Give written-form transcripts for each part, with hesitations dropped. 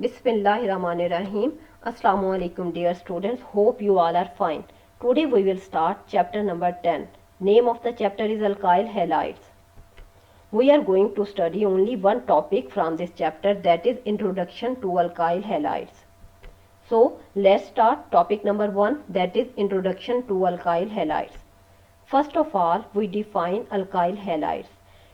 Bismillahirrahmanirrahim. Assalamu alaikum dear students. Hope you all are fine. Today we will start chapter number 10. Name of the chapter is alkyl halides. We are going to study only one topic from this chapter, that is introduction to alkyl halides. So let's start topic number 1, that is introduction to alkyl halides. First of all, we define alkyl halides.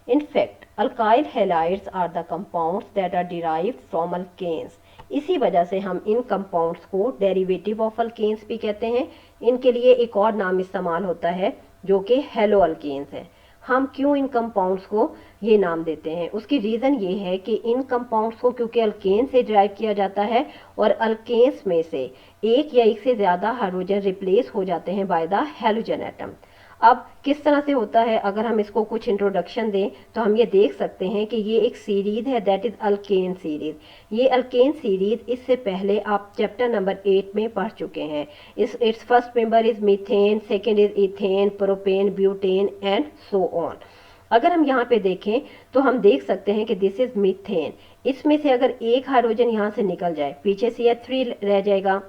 In fact, alkyl halides are the compounds that are derived from alkanes. इसी वजह से हम इन compounds को derivative of alkanes भी कहते हैं. इनके लिए एक और नाम इस्तेमाल होता है जो कि हेलो अल्केन्स है. हम क्यों इन कंपाउंड्स को ये नाम देते हैं, उसकी रीज़न ये है कि इन कंपाउंड्स को क्योंकि अल्केन से ड्राइव किया जाता है और अल्केन्स में से एक या एक से ज़्यादा हाइड्रोजन रिप्लेस हो जाते हैं बाय द हैलोजन एटम. अब किस तरह से होता है, अगर हम इसको कुछ इंट्रोडक्शन दें तो हम ये देख सकते हैं कि ये एक सीरीज है, दैट इज़ अल्केन सीरीज. ये अल्केन सीरीज इससे पहले आप चैप्टर नंबर 8 में पढ़ चुके हैं. It's first member is methane, second is ethane, propane, butane and so on. अगर हम यहाँ पे देखें तो हम देख सकते हैं कि दिस इज मीथेन. इसमें से अगर एक हाइड्रोजन यहाँ से निकल जाए, पीछे CH3 रह जाएगा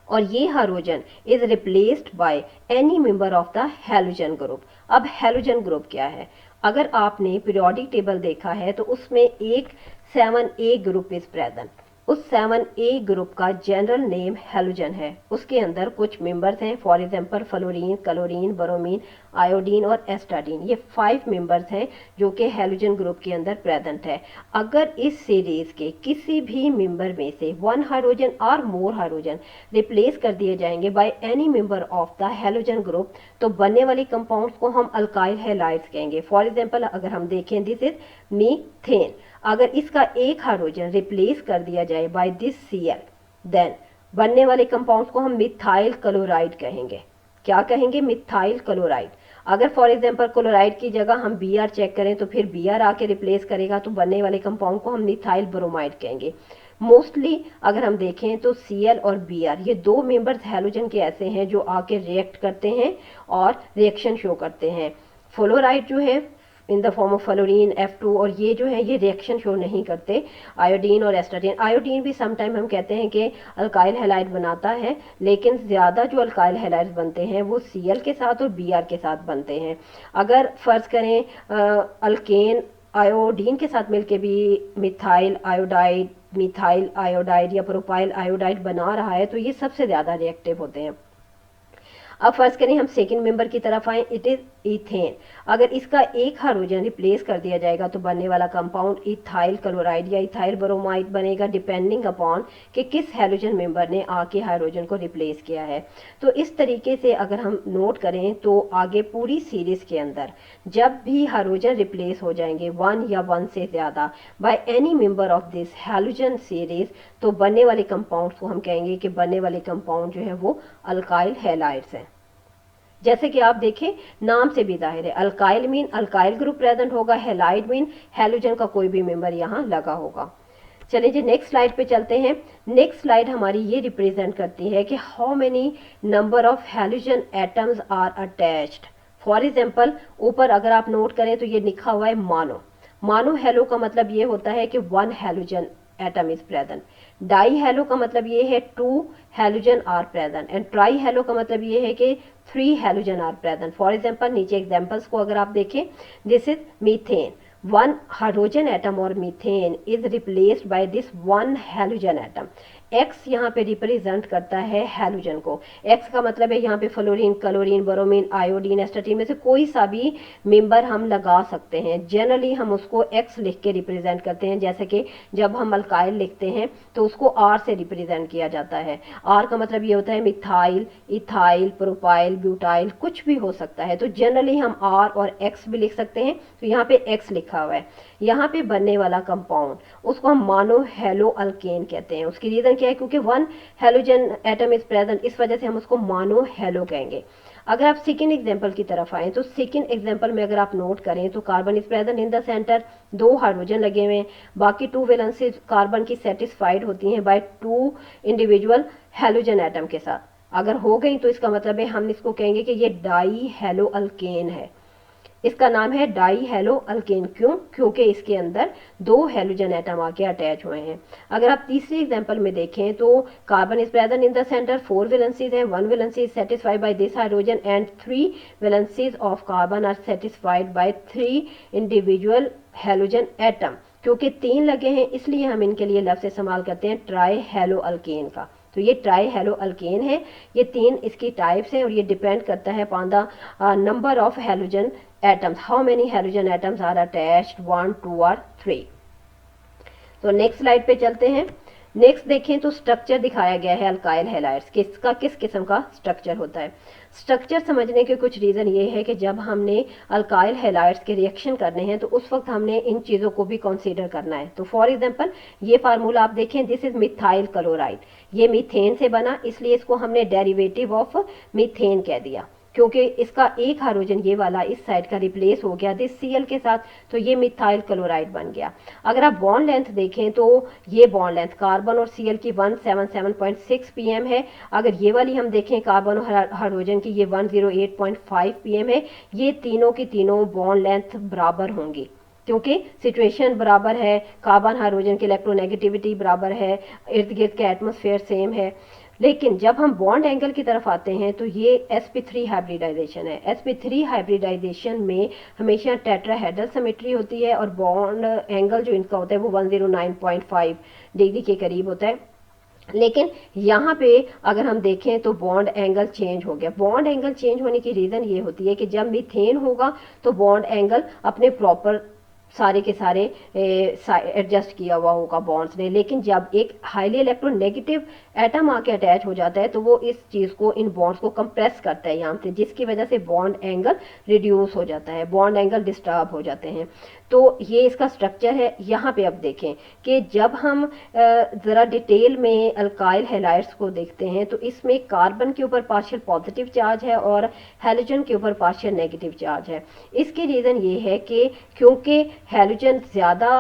और ये hydrogen is replaced by any member of the halogen group. अब हैलोजन ग्रुप क्या है, अगर आपने पीरियोडिक टेबल देखा है तो उसमें एक 7A ग्रुप इज प्रेजेंट. उस 7A ग्रुप का जनरल नेम हैलोजन है. उसके अंदर कुछ मेंबर्स हैं, for example fluorine, chlorine, bromine, iodine और एस्टाडीन. ये 5 मेंबर्स हैं जो कि हैलोजन ग्रुप के अंदर प्रेजेंट है. अगर इस सीरीज के किसी भी मेंबर में से 1 हाइड्रोजन और मोर हाइड्रोजन रिप्लेस कर दिए जाएंगे by any member of the halogen group तो बनने वाली कंपाउंड्स को हम अल्काइल हैलाइड्स कहेंगे. फॉर एग्जांपल अगर हम देखें, दिस इज मीथेन. अगर इसका एक हाइड्रोजन रिप्लेस कर दिया जाए बाय दिस Cl, देन बनने वाले कंपाउंड्स को हम मिथाइल क्लोराइड कहेंगे. क्या कहेंगे? Methyl chloride. अगर फॉर एग्जांपल क्लोराइड की जगह हम Br चेक करें तो फिर Br आके रिप्लेस करेगा तो बनने वाले कंपाउंड को हम मिथाइल ब्रोमाइड कहेंगे. मोस्टली अगर हम देखें तो Cl और Br ये 2 मेंबर्स हैलोजन के ऐसे हैं जो आके रिएक्ट करते हैं और रिएक्शन शो करते हैं. फ्लोराइड जो है in the form of fluorine F2 और ये जो है ये रिएक्शन शो नहीं करते. आयोडीन और एस्टाडीन, आयोडीन भी समटाइम हम कहते हैं कि अल्काइल हैलाइड बनाता है, लेकिन ज़्यादा जो अल्काइल हैलाइड्स बनते हैं वो Cl के साथ और Br के साथ बनते हैं. अगर फ़र्ज़ करें अल्केन आयोडीन के साथ मिलके भी मिथाइल आयोडाइड या प्रोपाइल आयोडाइड बना रहा है तो ये सबसे ज़्यादा रिएक्टिव होते हैं. अब फर्स्ट करें हम सेकंड मेंबर की तरफ आए, इट इज इथेन. अगर इसका एक हाइड्रोजन रिप्लेस कर दिया जाएगा तो बनने वाला कंपाउंड इथाइल क्लोराइड या इथाइल ब्रोमाइड बनेगा, डिपेंडिंग अपॉन कि किस हैलोजन मेंबर ने आके हाइड्रोजन को रिप्लेस किया है. तो इस तरीके से अगर हम नोट करें तो आगे पूरी सीरीज के अंदर जब भी हाइड्रोजन रिप्लेस हो जाएंगे 1 या 1 से ज़्यादा by any member of this halogen series तो बनने वाले कंपाउंड्स को हम कहेंगे कि बनने वाले कंपाउंड जो है वो अल्काइल हैलाइड्स हैं. जैसे कि आप देखें नाम से भी जाहिर है, alkyl mean alkyl group present होगा, हैलाइड मीन हैलोजन का कोई भी मेंबर यहाँ लगा होगा. चलिए जी नेक्स्ट स्लाइड पे चलते हैं. नेक्स्ट स्लाइड हमारी ये रिप्रेजेंट करती है कि how many number of halogen atoms are attached. For example ऊपर अगर आप नोट करें तो ये लिखा हुआ है मानो. मानो हेलो का मतलब ये होता है कि 1 halogen atom is present. Di halo का मतलब ये है 2 halogen are present and tri halo का मतलब ये है कि 3 halogen are present. For example नीचे एग्जांपल्स को अगर आप देखें, this is methane. 1 hydrogen atom और methane is replaced by this 1 halogen atom. X यहाँ पे रिप्रेजेंट करता है हैलोजन को. X का मतलब है यहाँ पे फ्लोरीन, क्लोरीन, ब्रोमीन, आयोडीन, एस्टाडीन में से कोई सा भी मेंबर हम लगा सकते हैं. जनरली हम उसको X लिख के रिप्रेजेंट करते हैं, जैसे कि जब हम अल्काइल लिखते हैं तो उसको R से रिप्रेजेंट किया जाता है. R का मतलब ये होता है मिथाइल, इथाइल, प्रोपाइल, ब्यूटाइल, कुछ भी हो सकता है. तो जनरली हम R और X भी लिख सकते हैं. तो यहाँ पे X लिखा हुआ है. यहाँ पे बनने वाला कंपाउंड उसको हम मानो हेलो अल्केन कहते हैं. उसकी रीज़न क्या है, क्योंकि 1 हैलोजन एटम इज प्रेजेंट, इस वजह से हम उसको मानो हेलो कहेंगे. अगर आप सेकेंड एग्जांपल की तरफ आएँ तो सेकेंड एग्जांपल में अगर आप नोट करें तो carbon is present in the centre, 2 hydrogen लगे हुए हैं, बाकी 2 वैलेंसीज कार्बन की सेटिस्फाइड होती हैं बाय 2 इंडिविजुअल हैलोजन एटम के साथ. अगर हो गई तो इसका मतलब है हम इसको कहेंगे कि ये डाई हेलो अल्केन है. इसका नाम है डाई हेलो अल्केन। क्यों? क्योंकि इसके अंदर 2 हेलोजन एटम आके अटैच हुए हैं। अगर आप तीसरी एग्जांपल में देखें तो carbon is present in the centre, 4 valencies है, 1 valency is satisfied by this hydrogen and 3 valencies of carbon are satisfied by 3 individual halogen atom. क्योंकि 3 लगे हैं इसलिए हम इनके लिए लफ्ज इस्तेमाल करते हैं ट्राई हेलो अल्केन का। तो ये ट्राई हेलो अल्केन है। ये 3 इसकी टाइप्स हैं और ये डिपेंड करता है upon the number of halogen atoms, how many halogen atoms are attached, 1 2 और 3। तो नेक्स्ट स्लाइड पे चलते हैं। नेक्स्ट देखें तो स्ट्रक्चर दिखाया गया है अल्काइल हैलाइड्स, किसका किस किस्म का स्ट्रक्चर होता है। स्ट्रक्चर समझने के कुछ रीज़न ये है कि जब हमने अल्काइल हैलाइड्स के रिएक्शन करने हैं तो उस वक्त हमने इन चीज़ों को भी कंसीडर करना है। तो फॉर एग्जांपल ये फार्मूला आप देखें, दिस इज मिथाइल क्लोराइड, ये मीथेन से बना इसलिए इसको हमने डेरिवेटिव ऑफ मीथेन कह दिया, क्योंकि इसका एक हाइड्रोजन ये वाला इस साइड का रिप्लेस हो गया दिस Cl के साथ, तो ये मिथाइल क्लोराइड बन गया। अगर आप बॉन्ड लेंथ देखें तो ये बॉन्ड लेंथ कार्बन और Cl की 177.6 pm है। अगर ये वाली हम देखें कार्बन और हाइड्रोजन की, ये 108.5 pm है। ये तीनों की तीनों बॉन्ड लेंथ बराबर होंगी क्योंकि सिचुएशन बराबर है, कार्बन हाइड्रोजन की इलेक्ट्रोनेगेटिविटी बराबर है, इर्द गिर्द के एटमॉस्फेयर सेम है। लेकिन जब हम बॉन्ड एंगल की तरफ आते हैं तो ये sp3 हाइब्रिडाइजेशन है। sp3 हाइब्रिडाइजेशन में हमेशा टेट्राहेड्रल सिमेट्री होती है और बॉन्ड एंगल जो इनका होता है वो 109.5 डिग्री के करीब होता है। लेकिन यहाँ पे अगर हम देखें तो बॉन्ड एंगल चेंज हो गया। बॉन्ड एंगल चेंज होने की रीज़न ये होती है कि जब मीथेन होगा तो बॉन्ड एंगल अपने प्रॉपर सारे के सारे एडजस्ट किया हुआ होगा बॉन्ड्स ने, लेकिन जब एक हाईली इलेक्ट्रोनेगेटिव एटम आके अटैच हो जाता है तो वो इस चीज़ को, इन बॉन्ड्स को कंप्रेस करता है यहाँ से, जिसकी वजह से बॉन्ड एंगल रिड्यूस हो जाता है, बॉन्ड एंगल डिस्टर्ब हो जाते हैं। तो ये इसका स्ट्रक्चर है। यहाँ पे अब देखें कि जब हम ज़रा डिटेल में अल्काइल हैलाइड्स को देखते हैं तो इसमें कार्बन के ऊपर पार्शियल पॉजिटिव चार्ज है और हैलोजन के ऊपर पार्शियल नेगेटिव चार्ज है। इसकी रीज़न ये है कि क्योंकि हैलोजन ज़्यादा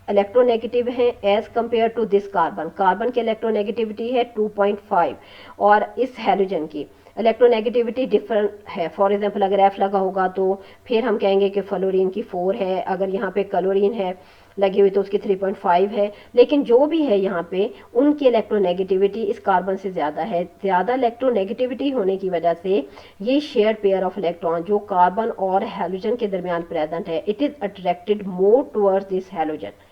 इलेक्ट्रोनेगेटिव है as compare to this carbon. Carbon की इलेक्ट्रोनेगेटिविटी है 2.5 और इस हैलोजन की इलेक्ट्रोनेगेटिविटी डिफरेंट है। फॉर एग्जांपल अगर F लगा होगा तो फिर हम कहेंगे कि फ्लोरीन की 4 है, अगर यहाँ पे क्लोरीन है लगी हुई तो उसकी 3.5 है। लेकिन जो भी है यहाँ पे उनकी इलेक्ट्रोनेगेटिविटी इस कार्बन से ज़्यादा है। ज़्यादा इलेक्ट्रोनेगेटिविटी होने की वजह से ये शेयर पेयर ऑफ इलेक्ट्रॉन जो कार्बन और हैलोजन के दरमियान प्रेजेंट है, it is attracted more towards this halogen.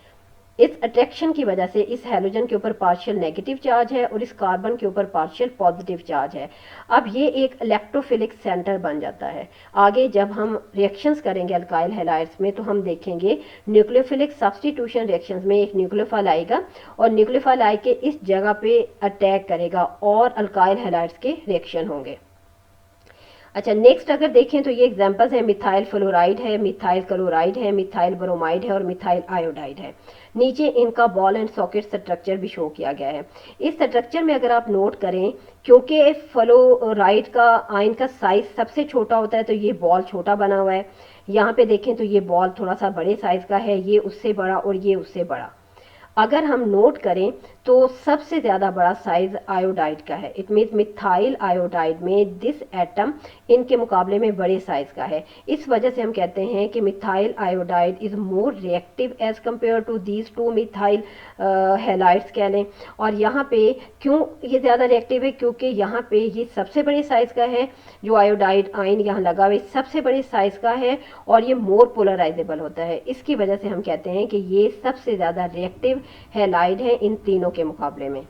इस अट्रैक्शन की वजह से इस हैलोजन के ऊपर पार्शियल नेगेटिव चार्ज है और इस कार्बन के ऊपर पार्शियल पॉजिटिव चार्ज है। अब ये एक इलेक्ट्रोफिलिक सेंटर बन जाता है। आगे जब हम रिएक्शंस करेंगे अल्काइल हैलाइड्स में तो हम देखेंगे न्यूक्लियोफिलिक सब्स्टिट्यूशन रिएक्शंस में एक न्यूक्लियोफाइल आएगा और न्यूक्लियोफाइल आके इस जगह पे अटैक करेगा और अल्काइल हैलाइड्स के रिएक्शन होंगे। अच्छा, नेक्स्ट अगर देखें तो ये एग्जांपल्स हैं, मिथाइल फ्लोराइड है, मिथाइल क्लोराइड है, मिथाइल ब्रोमाइड है और मिथाइल आयोडाइड है। नीचे इनका बॉल एंड सॉकेट स्ट्रक्चर भी शो किया गया है। इस स्ट्रक्चर में अगर आप नोट करें, क्योंकि फ्लोराइड का आयन का साइज सबसे छोटा होता है तो ये बॉल छोटा बना हुआ है। यहाँ पे देखें तो ये बॉल थोड़ा सा बड़े साइज का है, ये उससे बड़ा और ये उससे बड़ा। अगर हम नोट करें तो सबसे ज़्यादा बड़ा साइज आयोडाइड का है। इट मीन्स मिथाइल आयोडाइड में दिस एटम इनके मुकाबले में बड़े साइज का है। इस वजह से हम कहते हैं कि methyl iodide is more reactive as compare to these two methyl halides कह लें। और यहाँ पे क्यों ये ज़्यादा रिएक्टिव है, क्योंकि यहाँ पे ये सबसे बड़े साइज़ का है, जो आयोडाइड आयन यहाँ लगा हुआ सबसे बड़े साइज़ का है और ये मोर पोलराइजेबल होता है। इसकी वजह से हम कहते हैं कि ये सबसे ज़्यादा रिएक्टिव हैलाइड है इन तीनों के मुकाबले में।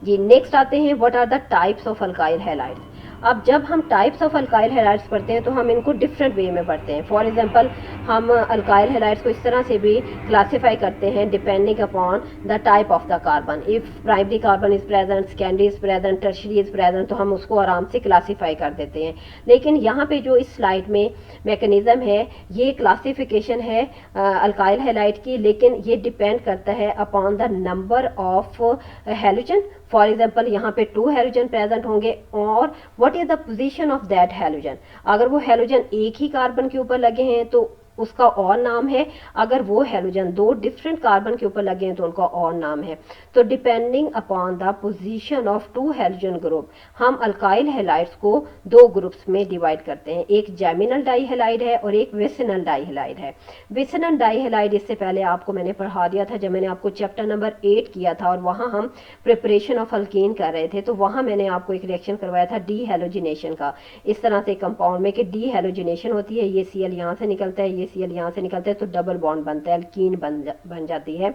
जी, नेक्स्ट आते हैं what are the types of alkyl halides. अब जब हम टाइप्स ऑफ अल्काइल हैलाइड्स पढ़ते हैं तो हम इनको डिफरेंट वे में पढ़ते हैं। फॉर एग्जांपल हम अल्काइल हैलाइड्स को इस तरह से भी क्लासीफाई करते हैं depending upon the type of the carbon. If primary carbon is present, secondary is present, tertiary is present, तो हम उसको आराम से क्लासीफाई कर देते हैं। लेकिन यहाँ पे जो इस स्लाइड में मैकेनिज्म है, ये क्लासिफिकेशन है अल्काइल हैलाइड की, लेकिन ये डिपेंड करता है upon the number of halogen. For example यहाँ पे 2 हैलोजन प्रेजेंट होंगे और what is the position of that halogen. अगर वो हैलोजन एक ही कार्बन के ऊपर लगे हैं तो उसका और नाम है, अगर वो हैलोजन दो डिफरेंट कार्बन के ऊपर लगे हैं तो उनका और नाम है। तो depending upon the position of two halogen group हम अल्काइल हैलाइड्स को दो ग्रुप्स में डिवाइड करते हैं, एक जैमिनल डाइहैलाइड है और एक विसिनल डाइहैलाइड है। विसिनल डाइहैलाइड इससे पहले आपको मैंने पढ़ा दिया था जब मैंने आपको चैप्टर नंबर 8 किया था और वहां हम प्रिपरेशन ऑफ अल्कीन कर रहे थे, तो वहां मैंने आपको एक रिएक्शन करवाया था डी हैलोजिनेशन का, इस तरह से कंपाउंड में कि डी हैलोजिनेशन होती है, ये Cl यहाँ से निकलता है, ये Cl यहाँ से निकलता है, तो डबल बॉन्ड बनता है, अल्कीन बन जाती है।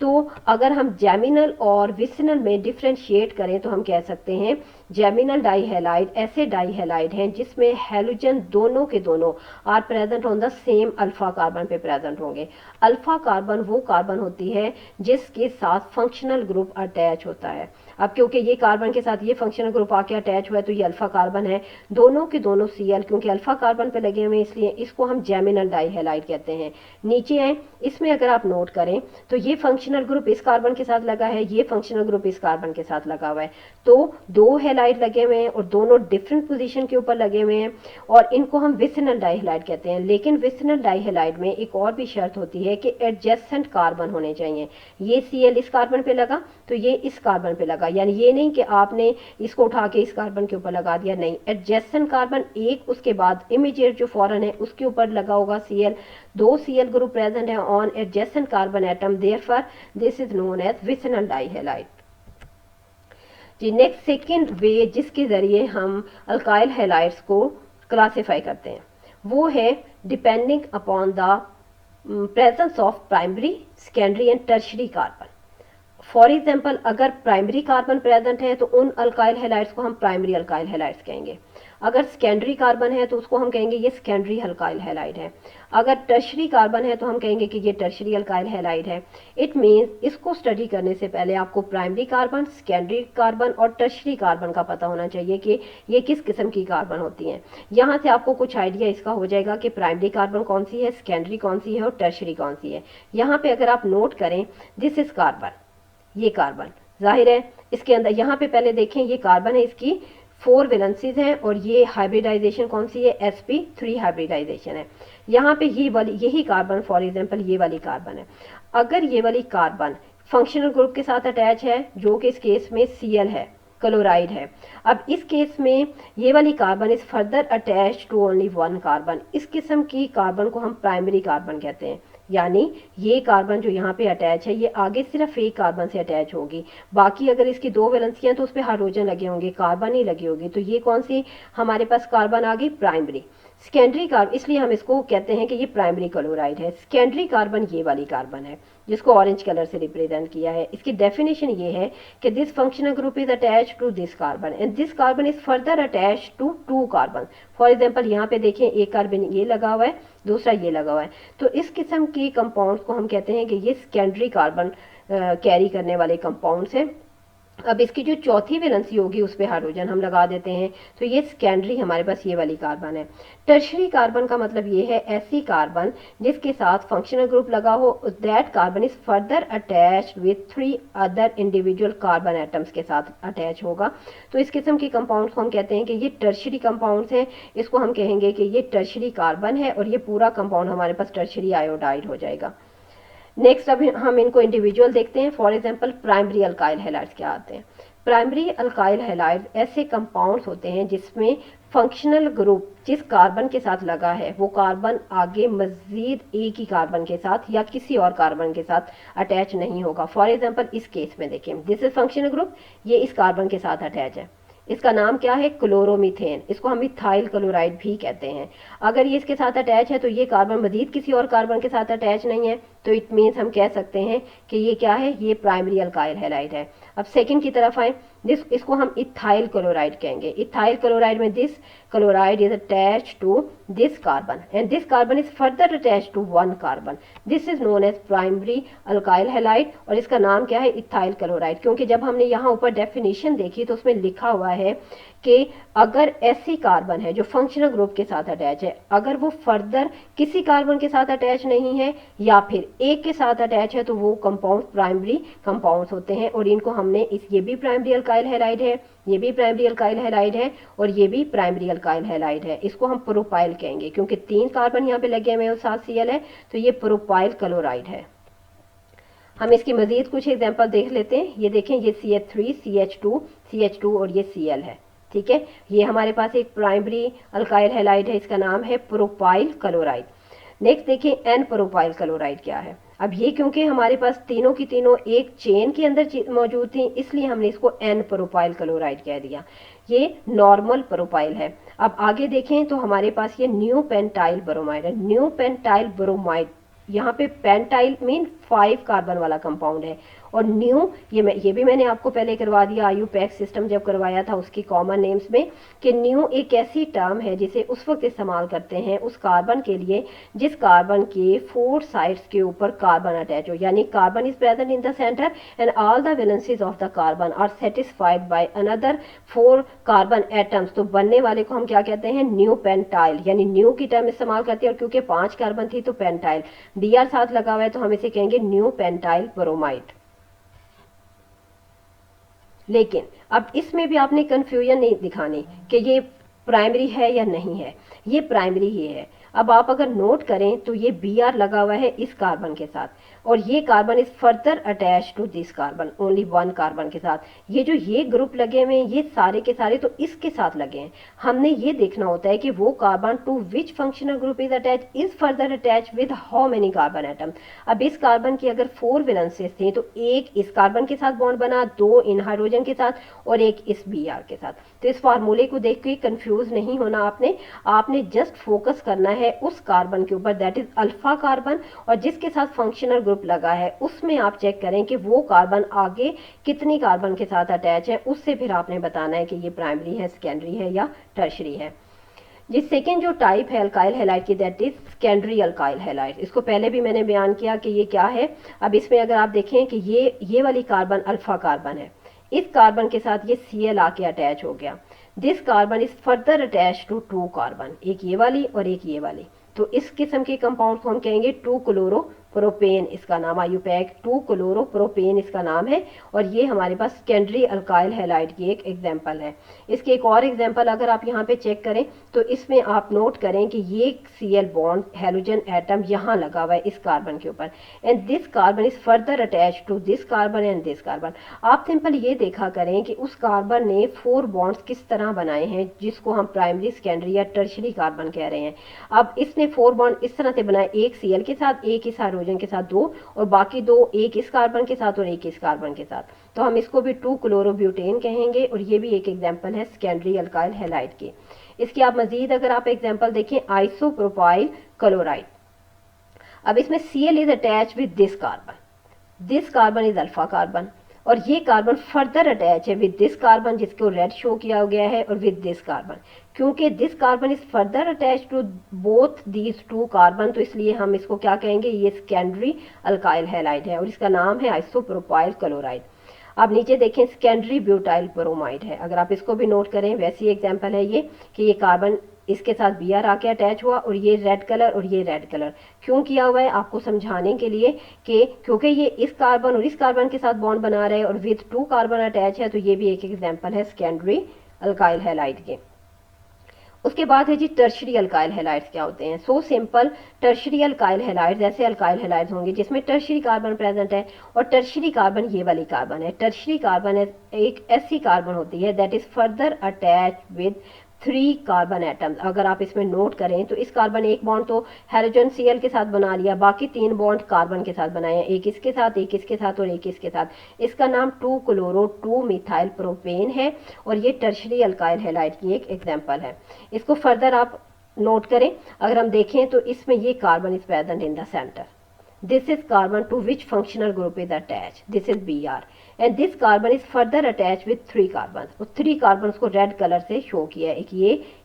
तो अगर हम जैमिनल और विसिनल में डिफ्रेंशिएट करें तो हम कह सकते हैं जैमिनल डाइहैलाइड ऐसे डाइहैलाइड हैं जिसमें हैलोजन दोनों के दोनों are present on the same alpha carbon पे प्रेजेंट होंगे। अल्फा कार्बन वो कार्बन होती है जिसके साथ फंक्शनल ग्रुप अटैच होता है। अब क्योंकि ये कार्बन के साथ ये फंक्शनल ग्रुप आके अटैच हुआ है तो ये अल्फा कार्बन है, दोनों के दोनों Cl क्योंकि अल्फा कार्बन पे लगे हुए इसलिए इसको हम जैमिनल डाइहैलाइड कहते हैं। नीचे आए, इसमें अगर आप नोट करें तो ये फंक्शनल ग्रुप इस कार्बन के साथ लगा है, ये फंक्शनल ग्रुप इस कार्बन के साथ लगा हुआ है, तो दो हैलाइड लगे हुए हैं और दोनों डिफरेंट पोजीशन के ऊपर लगे हुए हैं और इनको हम विसिनल डाइहैलाइड कहते हैं। लेकिन विसिनल डाइहैलाइड में एक और भी शर्त होती है कि एडजेसेंट कार्बन होने चाहिए। ये Cl इस कार्बन पे लगा तो ये इस कार्बन पे लगा, यानी ये नहीं कि आपने इसको उठा के इस कार्बन के ऊपर लगा दिया, नहीं, एडजेसेंट कार्बन एक उसके बाद इमीडिएट जो फॉरन है उसके ऊपर लगा होगा Cl, दो Cl ग्रुप प्रेजेंट है on adjacent carbon atom, therefore this is known as vicinal dihalide. जी नेक्स्ट सेकेंड वे जिसके जरिए हम अल्काइल हैलाइड्स को क्लासिफाई करते हैं वो है depending upon the presence of primary, secondary and tertiary carbon. For example अगर प्राइमरी कार्बन प्रेजेंट है तो उन अल्काइल हैलाइड्स को हम प्राइमरी अल्काइल हैलाइड्स कहेंगे। अगर सेकेंडरी कार्बन है तो उसको हम कहेंगे ये सेकेंडरी अल्काइल हैलाइड है। अगर टर्शरी कार्बन है तो हम कहेंगे कि ये टर्शरी अल्काइल हैलाइड है। इट मीन्स इसको स्टडी करने से पहले आपको प्राइमरी कार्बन, सेकेंडरी कार्बन और टर्शरी कार्बन का पता होना चाहिए कि ये किस किस्म की कार्बन होती हैं। यहाँ से आपको कुछ आइडिया इसका हो जाएगा कि प्राइमरी कार्बन कौन सी है, सेकेंडरी कौन सी है और टर्शरी कौन सी है। यहाँ पे अगर आप नोट करें दिस इज कार्बन, ये कार्बन जाहिर है इसके अंदर, यहाँ पे पहले देखें ये कार्बन है, इसकी 4 वैलेंसीज हैं और ये हाइब्रिडाइजेशन कौन सी है, sp3 हाइब्रिडाइजेशन है। यहाँ पे ये वाली यही कार्बन फॉर एग्जांपल ये वाली कार्बन है। अगर ये वाली कार्बन फंक्शनल ग्रुप के साथ अटैच है जो कि इस केस में Cl है, क्लोराइड है, अब इस केस में ये वाली carbon is further attach to only one carbon, इस किस्म की कार्बन को हम प्राइमरी कार्बन कहते हैं। यानी ये कार्बन जो यहाँ पे अटैच है ये आगे सिर्फ एक कार्बन से अटैच होगी, बाकी अगर इसकी दो वैलेंसियां तो उस पर हाइड्रोजन लगे होंगे, कार्बन ही लगी होगी, तो ये कौन सी हमारे पास कार्बन आ गई, प्राइमरी। सेकेंडरी कार्बन, इसलिए हम इसको कहते हैं कि ये प्राइमरी क्लोराइड है। सेकेंडरी कार्बन ये वाली कार्बन है जिसको ऑरेंज कलर से रिप्रेजेंट किया है। इसकी डेफिनेशन ये है कि this functional group is attach to this carbon and this carbon is further attach to 2 carbon. For example यहाँ पे देखें एक कार्बन ये लगा हुआ है, दूसरा ये लगा हुआ है, तो इस किस्म की कंपाउंड्स को हम कहते हैं कि ये सेकेंडरी कार्बन कैरी करने वाले कंपाउंड्स हैं। अब इसकी जो चौथी वैलेंसी होगी उस पर हाइड्रोजन हम लगा देते हैं, तो ये सेकेंडरी हमारे पास ये वाली कार्बन है। टर्शरी कार्बन का मतलब ये है ऐसी कार्बन जिसके साथ फंक्शनल ग्रुप लगा हो, that carbon is further attached with 3 other individual carbon atoms के साथ अटैच होगा। तो इस किस्म के कंपाउंड्स को हम कहते हैं कि ये टर्शरी कंपाउंड्स हैं, इसको हम कहेंगे कि ये टर्शरी कार्बन है और ये पूरा कंपाउंड हमारे पास टर्शरी आयोडाइड हो जाएगा। नेक्स्ट अब हम इनको इंडिविजुअल देखते हैं। For example primary alkyl halides क्या आते हैं। प्राइमरी अल्काइल हैलाइड्स ऐसे कंपाउंड्स होते हैं जिसमें फंक्शनल ग्रुप जिस कार्बन के साथ लगा है वो कार्बन आगे मजीद एक ही कार्बन के साथ या किसी और कार्बन के साथ अटैच नहीं होगा। फॉर एग्जांपल इस केस में देखें दिस इज फंक्शनल ग्रुप, ये इस कार्बन के साथ अटैच है, इसका नाम क्या है, क्लोरोमीथेन, इसको हम इथाइल क्लोराइड भी कहते हैं। अगर ये इसके साथ अटैच है तो ये कार्बन मजीद किसी और कार्बन के साथ अटैच नहीं है, तो इट मीन्स हम कह सकते हैं कि ये क्या है, ये प्राइमरी अल्काइल हैलाइड है। अब सेकंड की तरफ आए, इसको हम इथाइल क्लोराइड कहेंगे। इथाइल क्लोराइड में this chloride is attach to this carbon and this carbon is further attach to 1 carbon, this is known as primary alkyl halide और इसका नाम क्या है, इथाइल क्लोराइड। क्योंकि जब हमने यहाँ ऊपर डेफिनेशन देखी तो उसमें लिखा हुआ है कि अगर ऐसी कार्बन है जो फंक्शनल ग्रुप के साथ अटैच है, अगर वो फर्दर किसी कार्बन के साथ अटैच नहीं है या फिर एक के साथ अटैच है तो वो कंपाउंड प्राइमरी कंपाउंड्स होते हैं, और इनको हमने ये भी प्राइमरी अल्काइल हैलाइड है, ये भी प्राइमरी अल्काइल हैलाइड है, और ये भी प्राइमरी अल्काइल हैलाइड है। इसको हम प्रोपाइल कहेंगे क्योंकि 3 कार्बन यहाँ पे लगे हुए हैं और साथ Cl है, तो ये प्रोपाइल क्लोराइड है। हम इसकी मजीद कुछ एग्जाम्पल देख लेते हैं। ये देखें, ये CH3, CH2 और ये Cl है। ठीक है, ये हमारे पास एक प्राइमरी अल्काइल हैलाइड है, इसका नाम है प्रोपाइल क्लोराइड। नेक्स्ट देखें, एन प्रोपाइल क्लोराइड क्या है। अब ये क्योंकि हमारे पास तीनों की तीनों एक चेन के अंदर मौजूद थी, इसलिए हमने इसको एन प्रोपाइल क्लोराइड कह दिया। ये नॉर्मल प्रोपाइल है। अब आगे देखें तो हमारे पास ये न्यू पेंटाइल ब्रोमाइड है। न्यू पेंटाइल ब्रोमाइड, यहाँ पे पेंटाइल मीन 5 कार्बन वाला कंपाउंड है, और न्यू ये भी मैंने आपको पहले करवा दिया IUPAC सिस्टम जब करवाया था उसकी कॉमन नेम्स में, कि न्यू एक ऐसी टर्म है जिसे उस वक्त इस्तेमाल करते हैं उस कार्बन के लिए जिस कार्बन के 4 साइड्स के ऊपर कार्बन अटैच हो, यानी carbon is present in the centre and all the valencies of the carbon are satisfied by another 4 carbon atoms. तो बनने वाले को हम क्या कहते हैं, न्यू पेंटाइल, यानी न्यू की टर्म इस्तेमाल करते हैं, और क्योंकि 5 कार्बन थी तो पेंटाइल, Br साथ लगा हुआ है तो हम इसे कहेंगे न्यू पेंटाइल ब्रोमाइड। लेकिन अब इसमें भी आपने कंफ्यूजन नहीं दिखानी कि ये प्राइमरी है या नहीं है, ये प्राइमरी ही है। अब आप अगर नोट करें तो ये Br लगा हुआ है इस कार्बन के साथ, और ये carbon is further attach to this carbon, only 1 carbon के साथ। ये जो ये ग्रुप लगे हुए हैं ये सारे के सारे तो इसके साथ लगे हैं। हमने ये देखना होता है कि वो carbon to which functional group is attach is further attach with how many carbon atom. अब इस कार्बन की अगर 4 वैलेंसीज थी तो एक इस कार्बन के साथ बॉन्ड बना, 2 इन हाइड्रोजन के साथ, और एक इस Br के साथ। तो इस फार्मूले को देख के कंफ्यूज नहीं होना आपने जस्ट फोकस करना है उस कार्बन के ऊपर, दैट इज अल्फा कार्बन, और जिसके साथ फंक्शनल ग्रुप लगा है उसमें आप चेक करें कि वो कार्बन आगे कितनी कार्बन के साथ अटैच है, उससे फिर आपने बताना है कि ये प्राइमरी है, सेकेंडरी है या टर्शरी है। जी, सेकेंड जो टाइप है अल्काइल हैलाइड की, that is secondary alkyl halide. इसको पहले भी मैंने बयान किया कि ये क्या है। अब इसमें अगर आप देखें कि ये वाली कार्बन अल्फा कार्बन है, इस कार्बन के साथ ये Cl आके अटैच हो गया। This carbon is further attach to 2 carbon, एक ये वाली और एक ये वाली। तो इस किस्म के कंपाउंड को हम कहेंगे 2 क्लोरोप्रोपेन, इसका नाम IUPAC 2 क्लोरोप्रोपेन इसका नाम है, और ये हमारे पास सेकेंडरी अल्काइल हैलाइड की एक एग्जांपल है। इसके एक और एग्जांपल अगर आप यहाँ पे चेक करें तो इसमें आप नोट करें कि ये Cl बॉन्ड हैलोजन एटम यहाँ लगा हुआ है इस कार्बन के ऊपर, and this carbon is further attach to this carbon and this carbon. आप सिंपल ये देखा करें कि उस कार्बन ने 4 बॉन्ड्स किस तरह बनाए हैं जिसको हम प्राइमरी, सेकेंडरी या टर्शरी कार्बन कह रहे हैं। अब इसने 4 बॉन्ड इस तरह से बनाए, एक Cl के साथ, एक इस हाइड्रोजन के साथ 2, और बाकी 2 एक इस कार्बन के साथ और एक इस कार्बन के साथ। तो हम इसको भी 2 क्लोरोब्यूटेन कहेंगे, और ये भी एक एग्जांपल है सेकेंडरी अल्काइल हैलाइड की। इसकी आप मजीद अगर आप एग्जांपल देखें, आइसोप्रोपाइल क्लोराइड। अब इसमें Cl is attach with this carbon is alpha carbon, और ये कार्बन फर्दर अटैच है विद दिस कार्बन जिसको रेड शो किया गया है, और विद दिस कार्बन, क्योंकि this carbon is further attach to both these 2 carbon, तो इसलिए हम इसको क्या कहेंगे, ये सेकेंडरी अल्काइल हैलाइड है, और इसका नाम है आइसोप्रोपाइल क्लोराइड। अब नीचे देखें, सेकेंडरी ब्यूटाइल ब्रोमाइड है। अगर आप इसको भी नोट करें, वैसी एग्जांपल है ये कि ये कार्बन इसके साथ Br आके अटैच हुआ, और ये रेड कलर और ये रेड कलर क्यों किया हुआ है, आपको समझाने के लिए कि क्योंकि ये इस कार्बन और इस कार्बन के साथ बॉन्ड बना रहे हैं और विद 2 कार्बन अटैच है, तो ये भी एक एग्जांपल है सेकेंडरी अल्काइल हैलाइड के। उसके बाद है जी टर्शरी अल्काइल हैलाइड्स क्या होते हैं। So simple, tertiary alkyl halides ऐसे अल्काइल हैलाइड्स होंगे जिसमें टर्शरी कार्बन प्रेजेंट है, और टर्शरी कार्बन ये वाली कार्बन है। टर्शरी कार्बन एक ऐसी कार्बन होती है that is further attach with 3 carbon atoms. अगर आप इसमें नोट करें तो इस कार्बन एक बॉन्ड तो हाइड्रोजन Cl के साथ बना लिया, बाकी 3 बॉन्ड कार्बन के साथ बनाए हैं, एक इसके साथ, एक इसके साथ और एक इसके साथ। इसका नाम 2 क्लोरो 2 मिथाइल प्रोपेन है, और ये टर्शरी अल्काइल हैलाइड की एक एग्जांपल है। इसको फर्दर आप नोट करें, अगर हम देखें तो इसमें ये carbon is present in the centre. This is carbon to which functional group is attached. This is Br, and this carbon is further attached with 3 carbons. और 3 कार्बन्स को रेड कलर से शो किया है,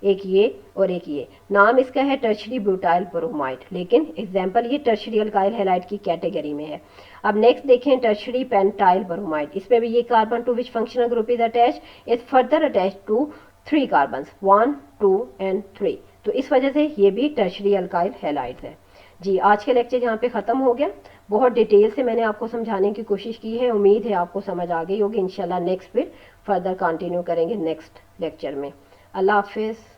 एक ये और एक ये। नाम इसका है टर्शरी ब्यूटाइल ब्रोमाइड, लेकिन एग्जाम्पल ये टर्शरी अल्काइल हैलाइड की कैटेगरी में है। अब नेक्स्ट देखें टर्शरी पेंटाइल ब्रोमाइड। इसमें भी ये carbon to which functional group is attach is further attach to 3 carbons, 1, 2 and 3। तो इस वजह से ये भी टर्शरी अल्काइल हैलाइड है। जी, आज के लेक्चर यहाँ पे ख़त्म हो गया। बहुत डिटेल से मैंने आपको समझाने की कोशिश की है, उम्मीद है आपको समझ आ गई होगी। इंशाल्लाह नेक्स्ट फिर फर्दर कंटिन्यू करेंगे नेक्स्ट लेक्चर में। अल्लाह हाफिज़।